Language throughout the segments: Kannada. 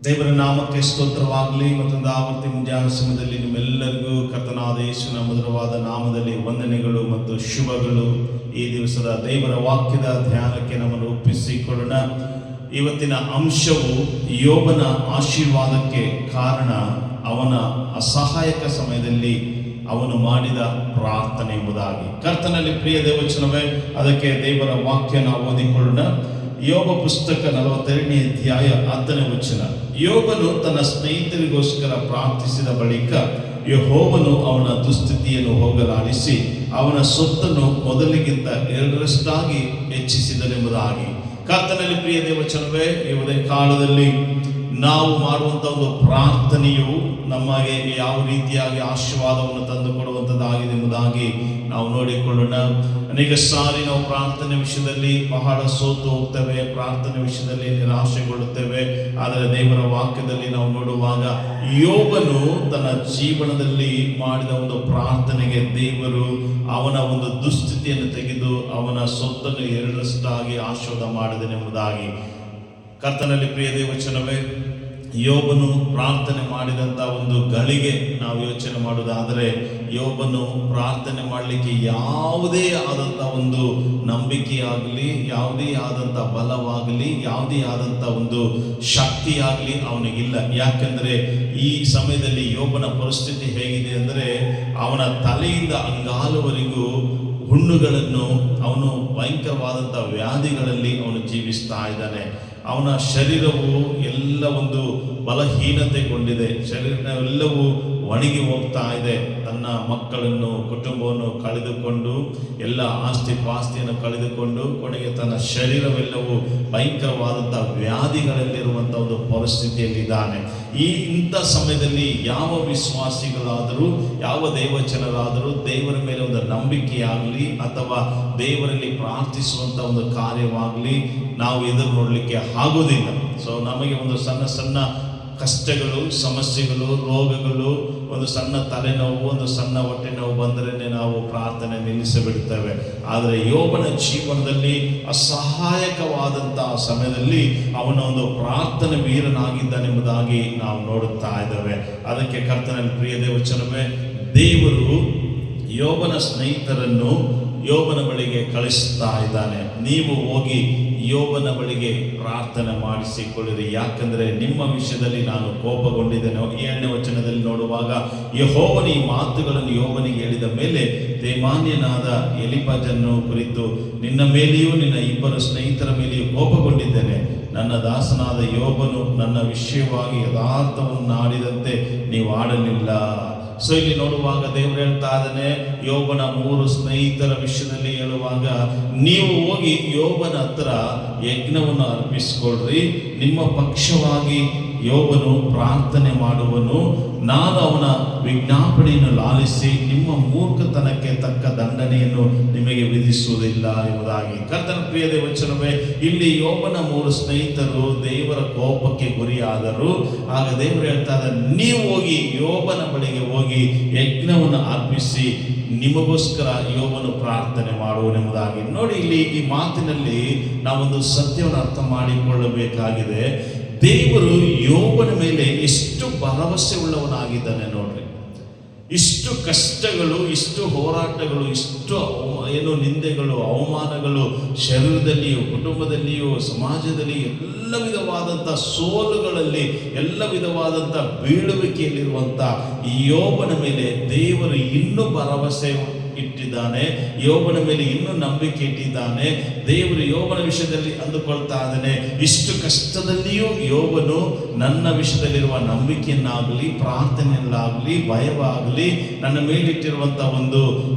ದೇವರ ನಾಮಕ್ಕೆ ಸ್ತೋತ್ರವಾಗಲಿ. ಮತ್ತೊಂದು ಆವರ್ತಿ ಮುಂಜಾನೆ ಸಮಯದಲ್ಲಿ ನಿಮ್ಮೆಲ್ಲರಿಗೂ ಕರ್ತನಾದ ಯೇಸುವಿನ ಮಧುರವಾದ ನಾಮದಲ್ಲಿ ವಂದನೆಗಳು ಮತ್ತು ಶುಭಗಳು. ಈ ದಿವಸದ ದೇವರ ವಾಕ್ಯದ ಧ್ಯಾನಕ್ಕೆ ನಮ್ಮನ್ನು ಒಪ್ಪಿಸಿಕೊಳ್ಳೋಣ. ಇವತ್ತಿನ ಅಂಶವು ಯೋಬನ ಆಶೀರ್ವಾದಕ್ಕೆ ಕಾರಣ ಅವನ ಅಸಹಾಯಕ ಸಮಯದಲ್ಲಿ ಅವನು ಮಾಡಿದ ಪ್ರಾರ್ಥನೆ ಎಂಬುದಾಗಿ. ಕರ್ತನಲ್ಲಿ ಪ್ರಿಯ ದೇವಚನವೇ, ಅದಕ್ಕೆ ದೇವರ ವಾಕ್ಯ ನಾವು ಓದಿಕೊಳ್ಳೋಣ. ಯೋಬ ಪುಸ್ತಕ 42ನೇ ಅಧ್ಯಾಯ 10ನೇ ವಚನ. ಯೋಬನು ತನ್ನ ಸ್ನೇಹಿತರಿಗೋಸ್ಕರ ಪ್ರಾರ್ಥಿಸಿದ ಬಳಿಕ ಯೆಹೋವನು ಅವನ ದುಸ್ಥಿತಿಯನ್ನು ಹೋಗಲಾಡಿಸಿ ಅವನ ಸೊತ್ತನ್ನು ಮೊದಲಿಗಿಂತ 2ರಷ್ಟಾಗಿ ಹೆಚ್ಚಿಸಿದನೆಂಬುದಾಗಿ. ಕರ್ತನಲ್ಲಿ ಪ್ರಿಯ ದೇವಚನವೇ, ಈ ಕಾಲದಲ್ಲಿ ನಾವು ಮಾಡುವಂಥ ಒಂದು ಪ್ರಾರ್ಥನೆಯು ನಮಗೆ ಯಾವ ರೀತಿಯಾಗಿ ಆಶೀರ್ವಾದವನ್ನು ತಂದು ಕೊಡುವಂಥದ್ದಾಗಿದೆ ಎಂಬುದಾಗಿ ನಾವು ನೋಡಿಕೊಳ್ಳೋಣ. ಅನೇಕ ಸಾರಿ ನಾವು ಪ್ರಾರ್ಥನೆ ವಿಷಯದಲ್ಲಿ ಬಹಳ ಸೋತು ಹೋಗ್ತೇವೆ, ಪ್ರಾರ್ಥನೆ ವಿಷಯದಲ್ಲಿ ನಿರಾಶೆಗೊಳ್ಳುತ್ತೇವೆ. ಆದರೆ ದೇವರ ವಾಕ್ಯದಲ್ಲಿ ನಾವು ನೋಡುವಾಗ ಯೋಬನು ತನ್ನ ಜೀವನದಲ್ಲಿ ಮಾಡಿದ ಒಂದು ಪ್ರಾರ್ಥನೆಗೆ ದೇವರು ಅವನ ಒಂದು ದುಸ್ಥಿತಿಯನ್ನು ತೆಗೆದು ಅವನ ಸೊತ್ತನ್ನು 2ರಷ್ಟಾಗಿ ಆಶೀರ್ವಾದ ಮಾಡಿದನೆಂಬುದಾಗಿ. ಕರ್ತನಲ್ಲಿ ಪ್ರಿಯ ದೇವಚನವೇ, ಯೋಬನು ಪ್ರಾರ್ಥನೆ ಮಾಡಿದಂಥ ಒಂದು ಗಳಿಗೆ ನಾವು ಯೋಚನೆ ಮಾಡೋದಾದರೆ, ಯೋಬನು ಪ್ರಾರ್ಥನೆ ಮಾಡಲಿಕ್ಕೆ ಯಾವುದೇ ಆದಂಥ ಒಂದು ನಂಬಿಕೆಯಾಗಲಿ, ಯಾವುದೇ ಆದಂಥ ಬಲವಾಗಲಿ, ಯಾವುದೇ ಆದಂಥ ಒಂದು ಶಕ್ತಿಯಾಗಲಿ ಅವನಿಗಿಲ್ಲ. ಯಾಕೆಂದರೆ ಈ ಸಮಯದಲ್ಲಿ ಯೋಬನ ಪರಿಸ್ಥಿತಿ ಹೇಗಿದೆ ಅಂದರೆ, ಅವನ ತಲೆಯಿಂದ ಅಂಗಾಲವರೆಗೂ ಹುಣ್ಣುಗಳನ್ನು, ಅವನು ಭಯಂಕರವಾದಂಥ ವ್ಯಾಧಿಗಳಲ್ಲಿ ಅವನು ಜೀವಿಸ್ತಾ ಇದ್ದಾನೆ. ಅವನ ಶರೀರವು ಎಲ್ಲ ಒಂದು ಬಲಹೀನತೆಗೊಂಡಿದೆ, ಶರೀರವೆಲ್ಲವೂ ಒಣಗಿ ಹೋಗ್ತಾ ಇದೆ. ತನ್ನ ಮಕ್ಕಳನ್ನು, ಕುಟುಂಬವನ್ನು ಕಳೆದುಕೊಂಡು, ಎಲ್ಲ ಆಸ್ತಿ ಪಾಸ್ತಿಯನ್ನು ಕಳೆದುಕೊಂಡು, ಕೊನೆಗೆ ತನ್ನ ಶರೀರವೆಲ್ಲವೂ ಭಯಂಕರವಾದಂಥ ವ್ಯಾಧಿಗಳಲ್ಲಿರುವಂಥ ಒಂದು ಪರಿಸ್ಥಿತಿಯಲ್ಲಿದ್ದಾನೆ. ಇಂಥ ಸಮಯದಲ್ಲಿ ಯಾವ ವಿಶ್ವಾಸಿಗಳಾದರೂ, ಯಾವ ದೇವಜನರಾದರೂ ದೇವರ ಮೇಲೆ ಒಂದು ನಂಬಿಕೆಯಾಗಲಿ ಅಥವಾ ದೇವರಲ್ಲಿ ಪ್ರಾರ್ಥಿಸುವಂಥ ಒಂದು ಕಾರ್ಯವಾಗಲಿ ನಾವು ಎದುರು ನೋಡಲಿಕ್ಕೆ ಆಗೋದಿಲ್ಲ. ಸೊ ನಮಗೆ ಒಂದು ಸಣ್ಣ ಸಣ್ಣ ಕಷ್ಟಗಳು, ಸಮಸ್ಯೆಗಳು, ರೋಗಗಳು, ಒಂದು ಸಣ್ಣ ತಲೆನೋವು, ಒಂದು ಸಣ್ಣ ಹೊಟ್ಟೆ ನೋವು ಬಂದರೆ ನಾವು ಪ್ರಾರ್ಥನೆ ನಿಲ್ಲಿಸಿಬಿಡ್ತೇವೆ. ಆದರೆ ಯೋಬನ ಜೀವನದಲ್ಲಿ ಅಸಹಾಯಕವಾದಂತಹ ಸಮಯದಲ್ಲಿ ಅವನ ಒಂದು ಪ್ರಾರ್ಥನೆ ವೀರನಾಗಿದ್ದಾನೆಂಬುದಾಗಿ ನಾವು ನೋಡುತ್ತಾ ಇದ್ದೇವೆ. ಅದಕ್ಕೆ ಕರ್ತನಲ್ಲಿ ಪ್ರಿಯ ದೇವಚನವೇ, ದೇವರು ಯೋಬನ ಸ್ನೇಹಿತರನ್ನು ಯೋಬನ ಬಳಿಗೆ ಕಳಿಸ್ತಾ ಇದ್ದಾನೆ. ನೀವು ಹೋಗಿ ಯೋಬನ ಬಳಿಗೆ ಪ್ರಾರ್ಥನೆ ಮಾಡಿಸಿಕೊಳ್ಳಿರಿ, ಯಾಕಂದರೆ ನಿಮ್ಮ ವಿಷಯದಲ್ಲಿ ನಾನು ಕೋಪಗೊಂಡಿದ್ದೇನೆ. 7ನೇ ವಚನದಲ್ಲಿ ನೋಡುವಾಗ, ಯೆಹೋವನ ಈ ಮಾತುಗಳನ್ನು ಯೋಬನಿಗೆ ಹೇಳಿದ ಮೇಲೆ ತೇಮಾನ್ಯನಾದ ಎಲಿಫಜನ್ನು ಕುರಿತು ನಿನ್ನ ಮೇಲೆಯೂ ನಿನ್ನ 2 ಸ್ನೇಹಿತರ ಮೇಲೆಯೂ ಕೋಪಗೊಂಡಿದ್ದೇನೆ. ನನ್ನ ದಾಸನಾದ ಯೋಬನು ನನ್ನ ವಿಷಯವಾಗಿ ಯಥಾರ್ಥವನ್ನು ಆಡಿದಂತೆ ನೀವು ಆಡಲಿಲ್ಲ. ಸೊ ಇಲ್ಲಿ ನೋಡುವಾಗ ದೇವರು ಹೇಳ್ತಾ ಇದ್ದಾನೆ, ಯೋಬನ 3 ಸ್ನೇಹಿತರ ವಿಷಯದಲ್ಲಿ ಹೇಳುವಾಗ, ನೀವು ಹೋಗಿ ಯೋಬನ ಹತ್ರ ಯಜ್ಞವನ್ನು ಅರ್ಪಿಸಿಕೊಳ್ಳ್ರಿ, ನಿಮ್ಮ ಪಕ್ಷವಾಗಿ ಯೋಬನು ಪ್ರಾರ್ಥನೆ ಮಾಡುವನು, ನಾನು ಅವನ ವಿಜ್ಞಾಪನೆಯನ್ನು ಲಾಲಿಸಿ ನಿಮ್ಮ ಮೂರ್ಖತನಕ್ಕೆ ತಕ್ಕ ದಂಡನೆಯನ್ನು ನಿಮಗೆ ವಿಧಿಸುವುದಿಲ್ಲ ಎಂಬುದಾಗಿ. ಕರ್ತನ ಪ್ರಿಯ ದೇವಚನವೇ, ಇಲ್ಲಿ ಯೋಬನ 3 ಸ್ನೇಹಿತರು ದೇವರ ಕೋಪಕ್ಕೆ ಗುರಿಯಾದರು. ಆಗ ದೇವರು ಹೇಳ್ತಾ ಇದ್ದಾರೆ, ನೀವು ಹೋಗಿ ಯೋಬನ ಬಳಿಗೆ ಹೋಗಿ ಯಜ್ಞವನ್ನು ಅರ್ಪಿಸಿ ನಿಮಗೋಸ್ಕರ ಯೋಬನು ಪ್ರಾರ್ಥನೆ ಮಾಡುವನೆಂಬುದಾಗಿ. ನೋಡಿ, ಇಲ್ಲಿ ಈ ಮಾತಿನಲ್ಲಿ ನಾವೊಂದು ಸತ್ಯವನ್ನು ಅರ್ಥ ಮಾಡಿಕೊಳ್ಳಬೇಕಾಗಿದೆ. ದೇವರು ಯೋಬನ ಮೇಲೆ ಎಷ್ಟು ಭರವಸೆ ಉಳ್ಳವನಾಗಿದ್ದಾನೆ ನೋಡ್ರಿ. ಇಷ್ಟು ಕಷ್ಟಗಳು, ಇಷ್ಟು ಹೋರಾಟಗಳು, ಇಷ್ಟು ನಿಂದೆಗಳು, ಅವಮಾನಗಳು, ಶರೀರದಲ್ಲಿಯೂ, ಕುಟುಂಬದಲ್ಲಿಯೂ, ಸಮಾಜದಲ್ಲಿಯೂ ಎಲ್ಲ ವಿಧವಾದಂಥ ಸೋಲುಗಳಲ್ಲಿ, ಎಲ್ಲ ವಿಧವಾದಂಥ ಬೀಳುವಿಕೆಯಲ್ಲಿರುವಂಥ ಯೋಬನ ಮೇಲೆ ದೇವರು ಇನ್ನೂ ಭರವಸೆ ಇಟ್ಟಿದ್ದಾನೆ. ಯೋಬನ ಮೇಲೆ ಇನ್ನೂ ನಂಬಿಕೆ ಇಟ್ಟಿದ್ದಾನೆ. ದೇವರು ಯೋಬನ ವಿಷಯದಲ್ಲಿ ಅಂದುಕೊಳ್ತಾ ಇದ್ದಾನೆ, ಇಷ್ಟು ಕಷ್ಟದಲ್ಲಿಯೂ ಯೋಬನು ನನ್ನ ವಿಷಯದಲ್ಲಿರುವ ನಂಬಿಕೆಯನ್ನಾಗಲಿ, ಪ್ರಾರ್ಥನೆಯನ್ನಾಗಲಿ, ಭಯವಾಗಲಿ, ನನ್ನ ಮೇಲಿಟ್ಟಿರುವಂಥ ಒಂದು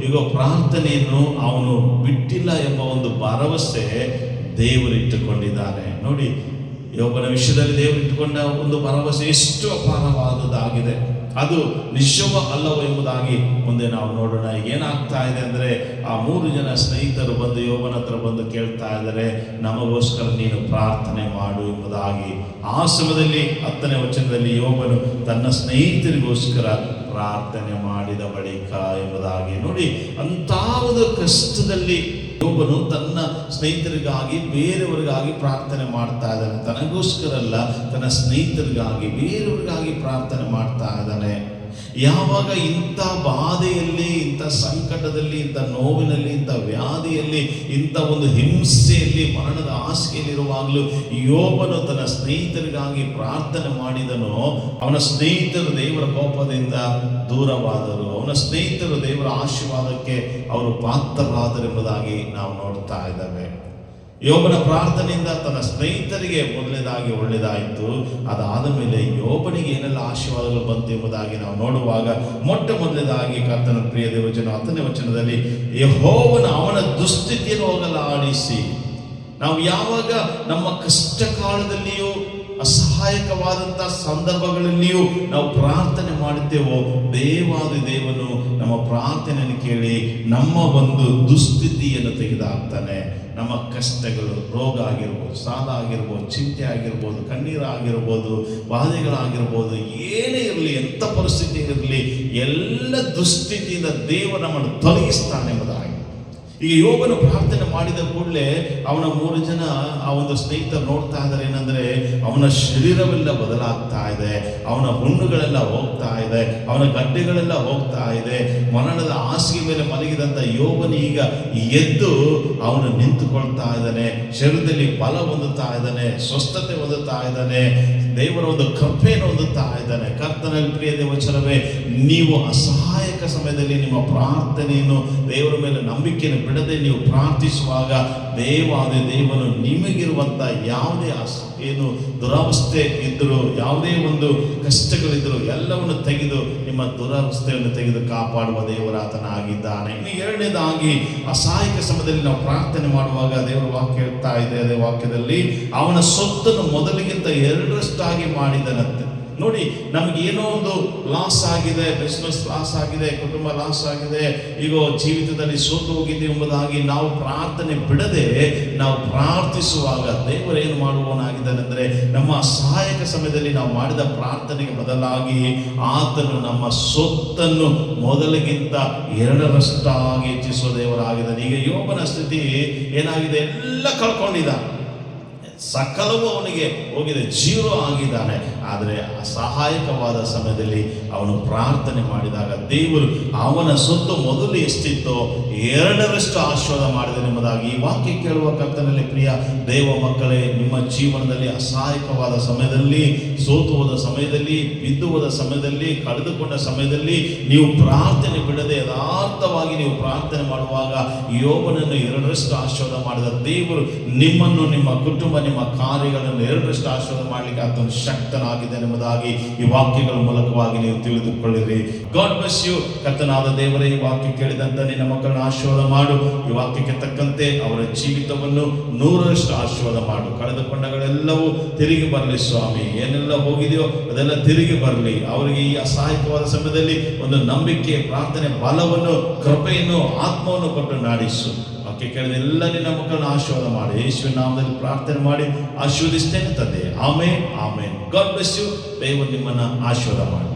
ಪ್ರಾರ್ಥನೆಯನ್ನು ಅವನು ಬಿಟ್ಟಿಲ್ಲ ಎಂಬ ಒಂದು ಭರವಸೆ ದೇವರು ಇಟ್ಟುಕೊಂಡಿದ್ದಾನೆ. ನೋಡಿ, ಯೋಬನ ವಿಷಯದಲ್ಲಿ ದೇವರು ಇಟ್ಟುಕೊಂಡ ಒಂದು ಭರವಸೆ ಎಷ್ಟು ಅಪಾರವಾದದ್ದಾಗಿದೆ. ಅದು ನಿಜವೋ ಅಲ್ಲವೋ ಎಂಬುದಾಗಿ ಮುಂದೆ ನಾವು ನೋಡೋಣ. ಏನಾಗ್ತಾ ಇದೆ ಅಂದರೆ, ಆ 3 ಜನ ಸ್ನೇಹಿತರು ಬಂದು ಯೋಬನ ಹತ್ರ ಬಂದು ಕೇಳ್ತಾ ಇದ್ದಾರೆ, ನಮಗೋಸ್ಕರ ನೀನು ಪ್ರಾರ್ಥನೆ ಮಾಡು ಎಂಬುದಾಗಿ. ಆ ಸಮಯದಲ್ಲಿ 10ನೇ ವಚನದಲ್ಲಿ ಯೋಬನು ತನ್ನ ಸ್ನೇಹಿತರಿಗೋಸ್ಕರ ಪ್ರಾರ್ಥನೆ ಮಾಡಿದ ಬಳಿಕ ಎಂಬುದಾಗಿ. ನೋಡಿ, ಅಂಥ ಒಂದು ಕಷ್ಟದಲ್ಲಿ ಯೋಬನು ತನ್ನ ಸ್ನೇಹಿತರಿಗಾಗಿ ಬೇರೆಯವರಿಗಾಗಿ ಪ್ರಾರ್ಥನೆ ಮಾಡ್ತಾ ಇದ್ದಾನೆ. ತನಗೋಸ್ಕರ ಅಲ್ಲ, ತನ್ನ ಸ್ನೇಹಿತರಿಗಾಗಿ ಬೇರೆಯವರಿಗಾಗಿ ಪ್ರಾರ್ಥನೆ ಮಾಡ್ತಾ ಇದ್ದಾನೆ. ಯಾವಾಗ ಇಂಥ ಬಾಧೆಯಲ್ಲಿ, ಇಂಥ ಸಂಕಟದಲ್ಲಿ, ಇಂಥ ನೋವಿನಲ್ಲಿ, ಇಂಥ ವ್ಯಾಧಿಯಲ್ಲಿ, ಇಂಥ ಒಂದು ಹಿಂಸೆಯಲ್ಲಿ, ಮರಣದ ಹಾಸಿಗೆಯಲ್ಲಿರುವಾಗಲೂ ಯೋಬನು ತನ್ನ ಸ್ನೇಹಿತರಿಗಾಗಿ ಪ್ರಾರ್ಥನೆ ಮಾಡಿದನೋ, ಅವನ ಸ್ನೇಹಿತರು ದೇವರ ಕೋಪದಿಂದ ದೂರವಾದರು. ಅವನ ಸ್ನೇಹಿತರು ದೇವರ ಆಶೀರ್ವಾದಕ್ಕೆ ಅವರು ಪಾತ್ರರಾದರೆಂಬುದಾಗಿ ನಾವು ನೋಡ್ತಾ ಇದ್ದೇವೆ. ಯೋಬನ ಪ್ರಾರ್ಥನೆಯಿಂದ ತನ್ನ ಸ್ನೇಹಿತರಿಗೆ ಮೊದಲನೇದಾಗಿ ಒಳ್ಳೆಯದಾಯಿತು. ಅದಾದ ಮೇಲೆ ಯೋಬನಿಗೆ ಏನೆಲ್ಲ ಆಶೀರ್ವಾದಗಳು ಬಂತು ಎಂಬುದಾಗಿ ನಾವು ನೋಡುವಾಗ, ಮೊದಲನೇದಾಗಿ ಕರ್ತನ ಪ್ರಿಯ ದೇವಜನ 10ನೇ ವಚನದಲ್ಲಿ, ಯೆಹೋವನು ಅವನ ದುಸ್ಥಿತಿಯನ್ನು ಹೋಗಲಾಡಿಸಿ. ನಾವು ಯಾವಾಗ ನಮ್ಮ ಕಷ್ಟ ಕಾಲದಲ್ಲಿಯೂ ಅಸಹಾಯಕವಾದಂಥ ಸಂದರ್ಭಗಳಲ್ಲಿಯೂ ನಾವು ಪ್ರಾರ್ಥನೆ ಮಾಡುತ್ತೇವೋ, ದೇವನು ನಮ್ಮ ಪ್ರಾರ್ಥನೆಯನ್ನು ಕೇಳಿ ನಮ್ಮ ಒಂದು ದುಸ್ಥಿತಿಯನ್ನು ತೆಗೆದುಹಾಕ್ತಾನೆ. ನಮ್ಮ ಕಷ್ಟಗಳು, ರೋಗ ಆಗಿರ್ಬೋದು, ಸಾಲ ಆಗಿರ್ಬೋದು, ಚಿಂತೆ ಆಗಿರ್ಬೋದು, ಕಣ್ಣೀರಾಗಿರ್ಬೋದು, ಬಾಧೆಗಳಾಗಿರ್ಬೋದು, ಏನೇ ಇರಲಿ, ಎಂಥ ಪರಿಸ್ಥಿತಿ ಇರಲಿ, ಎಲ್ಲ ದುಸ್ಥಿತಿಯಿಂದ ದೇವರು ನಮ್ಮನ್ನು ತೊಲಗಿಸ್ತಾನೆ ಎಂಬುದಾಗಿ. ಈಗ ಯೋಬನು ಪ್ರಾರ್ಥನೆ ಮಾಡಿದ ಕೂಡಲೇ ಅವನ 3 ಜನ ಆ ಒಂದು ಸ್ನೇಹಿತರು ನೋಡ್ತಾ ಇದ್ದಾರೆ. ಏನಂದ್ರೆ, ಅವನ ಶರೀರವೆಲ್ಲ ಬದಲಾಗ್ತಾ ಇದೆ, ಅವನ ಹುಣ್ಣುಗಳೆಲ್ಲ ಹೋಗ್ತಾ ಇದೆ, ಅವನ ಗಡ್ಡೆಗಳೆಲ್ಲ ಹೋಗ್ತಾ ಇದೆ. ಮರಣದ ಹಾಸಿಗೆ ಮೇಲೆ ಮಲಗಿದಂಥ ಯೋಬನು ಈಗ ಎದ್ದು ಅವನು ನಿಂತುಕೊಳ್ತಾ ಇದ್ದಾನೆ. ಶರೀರದಲ್ಲಿ ಬಲ ಹೊಂದುತ್ತಾ ಇದ್ದಾನೆ, ಸ್ವಸ್ಥತೆ ಹೊಂದುತ್ತಾ ಇದ್ದಾನೆ, ದೇವರ ಒಂದು ಕೃಪೆಯನ್ನು ಹೊಂದುತ್ತಾ ಇದ್ದಾನೆ. ಕರ್ತನಲ್ಲಿ ಪ್ರಿಯ ದೇವಚನವೇ, ನೀವು ಅಸಹಾಯಕ ಸಮಯದಲ್ಲಿ ನಿಮ್ಮ ಪ್ರಾರ್ಥನೆಯನ್ನು, ದೇವರ ಮೇಲೆ ನಂಬಿಕೆಯನ್ನು ಬಿಡದೆ ನೀವು ಪ್ರಾರ್ಥಿಸುವಾಗ, ದೇವನು ನಿಮಗಿರುವಂಥ ಯಾವುದೇ ಏನು ದುರವಸ್ಥೆ ಇದ್ದರೂ, ಯಾವುದೇ ಒಂದು ಕಷ್ಟಗಳಿದ್ದರೂ ಎಲ್ಲವನ್ನು ತೆಗೆದು, ನಿಮ್ಮ ದುರವಸ್ಥೆಯನ್ನು ತೆಗೆದು ಕಾಪಾಡುವ ದೇವರಾತನಾಗಿದ್ದಾನೆ. ಇನ್ನು 2ನೇದಾಗಿ, ಅಸಹಾಯಕ ಸಮಯದಲ್ಲಿ ನಾವು ಪ್ರಾರ್ಥನೆ ಮಾಡುವಾಗ ದೇವರ ವಾಕ್ಯ ಹೇಳ್ತಾ ಇದೆ, ಅದೇ ವಾಕ್ಯದಲ್ಲಿ ಅವನ ಸೊತ್ತನ್ನು ಮೊದಲಿಗಿಂತ 2ರಷ್ಟಾಗಿ ಮಾಡಿದನಂತೆ. ನೋಡಿ, ನಮ್ಗೆ ಏನೋ ಒಂದು ಲಾಸ್ ಆಗಿದೆ, ಬಿಸ್ನೆಸ್ ಲಾಸ್ ಆಗಿದೆ, ಕುಟುಂಬ ಲಾಸ್ ಆಗಿದೆ, ಈಗ ಜೀವಿತದಲ್ಲಿ ಸೋತು ಹೋಗಿದೆ ಎಂಬುದಾಗಿ ನಾವು ಪ್ರಾರ್ಥನೆ ಬಿಡದೆ ನಾವು ಪ್ರಾರ್ಥಿಸುವಾಗ ದೇವರೇನು ಮಾಡುವವನಾಗಿದ್ದಾನೆ ಅಂದರೆ, ನಮ್ಮ ಸಹಾಯಕ ಸಮಯದಲ್ಲಿ ನಾವು ಮಾಡಿದ ಪ್ರಾರ್ಥನೆಗೆ ಬದಲಾಗಿ ಆತನು ನಮ್ಮ ಸೊತ್ತನ್ನು ಮೊದಲಿಗಿಂತ 2ರಷ್ಟಾಗಿ ಹೆಚ್ಚಿಸುವ ದೇವರಾಗಿದ್ದಾನೆ. ಈಗ ಯೋಬನ ಸ್ಥಿತಿ ಏನಾಗಿದೆ, ಎಲ್ಲ ಕಳ್ಕೊಂಡಿದ್ದಾನೆ, ಸಕಲವೂ ಅವನಿಗೆ ಹೋಗಿದೆ, ಜೀರೋ ಆಗಿದ್ದಾನೆ. ಆದರೆ ಅಸಹಾಯಕವಾದ ಸಮಯದಲ್ಲಿ ಅವನು ಪ್ರಾರ್ಥನೆ ಮಾಡಿದಾಗ ದೇವರು ಅವನ ಸೊತ್ತು ಮೊದಲು ಎಷ್ಟಿತ್ತೋ 2ರಷ್ಟು ಆಶೀರ್ವಾದ ಮಾಡಿದೆ ಎಂಬುದಾಗಿ ಈ ವಾಕ್ಯ ಕೇಳುವ ಕರ್ತನಲ್ಲಿ ಪ್ರಿಯ ದೇವ ಮಕ್ಕಳೇ, ನಿಮ್ಮ ಜೀವನದಲ್ಲಿ ಅಸಹಾಯಕವಾದ ಸಮಯದಲ್ಲಿ, ಸೋತು ಹೋದ ಸಮಯದಲ್ಲಿ, ಬಿದ್ದು ಹೋದ ಸಮಯದಲ್ಲಿ, ಕಳೆದುಕೊಂಡ ಸಮಯದಲ್ಲಿ ನೀವು ಪ್ರಾರ್ಥನೆ ಬಿಡದೆ ಯಥಾರ್ಥವಾಗಿ ನೀವು ಪ್ರಾರ್ಥನೆ ಮಾಡುವಾಗ ಯೋಬನನ್ನು 2ರಷ್ಟು ಆಶೀರ್ವಾದ ಮಾಡಿದ ದೇವರು ನಿಮ್ಮನ್ನು, ನಿಮ್ಮ ಕುಟುಂಬ, ನಿಮ್ಮ ಕಾರ್ಯಗಳನ್ನು 2ರಷ್ಟು ಆಶೀರ್ವಾದ ಮಾಡಲಿಕ್ಕೆ ಆತನು ಶಕ್ತನಾಗಿದ್ದಾನೆ ಎಂಬುದಾಗಿ ಈ ವಾಕ್ಯಗಳ ಮೂಲಕವಾಗಿ ನೀವು ತಿಳಿದುಕೊಳ್ಳಿರಿ. God bless you. ಕರ್ತನಾದ ದೇವರೇ, ಈ ವಾಕ್ಯ ಕೇಳಿದಂತ ನಿನ್ನ ಮಕ್ಕಳನ್ನು ಆಶೀರ್ವಾದ ಮಾಡು. ಈ ವಾಕ್ಯಕ್ಕೆ ತಕ್ಕಂತೆ ಅವರ ಜೀವಿತವನ್ನು 100ರಷ್ಟು ಆಶೀರ್ವಾದ ಮಾಡು. ಕಳೆದುಕೊಂಡಗಳೆಲ್ಲವೂ ತಿರುಗಿ ಬರಲಿ ಸ್ವಾಮಿ. ಏನೆಲ್ಲ ಹೋಗಿದೆಯೋ ಅದೆಲ್ಲ ತಿರುಗಿ ಬರಲಿ. ಅವರಿಗೆ ಈ ಅಸಹಾಯಕವಾದ ಸಮಯದಲ್ಲಿ ಒಂದು ನಂಬಿಕೆ, ಪ್ರಾರ್ಥನೆ, ಬಲವನ್ನು, ಕೃಪೆಯನ್ನು, ಆತ್ಮವನ್ನು ಕೊಟ್ಟು ನಾಡಿಸು. ವಾಕ್ಯ ಕೇಳಿದ ಎಲ್ಲ ನಿನ್ನ ಮಕ್ಕಳನ್ನು ಆಶೀರ್ವಾದ ಮಾಡಿ. ಯೇಸುವಿನ ನಾಮದಲ್ಲಿ ಪ್ರಾರ್ಥನೆ ಮಾಡಿ ಆಶೀರ್ವದಿಸ್ತೇನೆ ತಂದೆ. Amen, amen. God bless you. ದೇವರು ನಿಮ್ಮನ್ನು ಆಶೀರ್ವಾದ ಮಾಡಿ.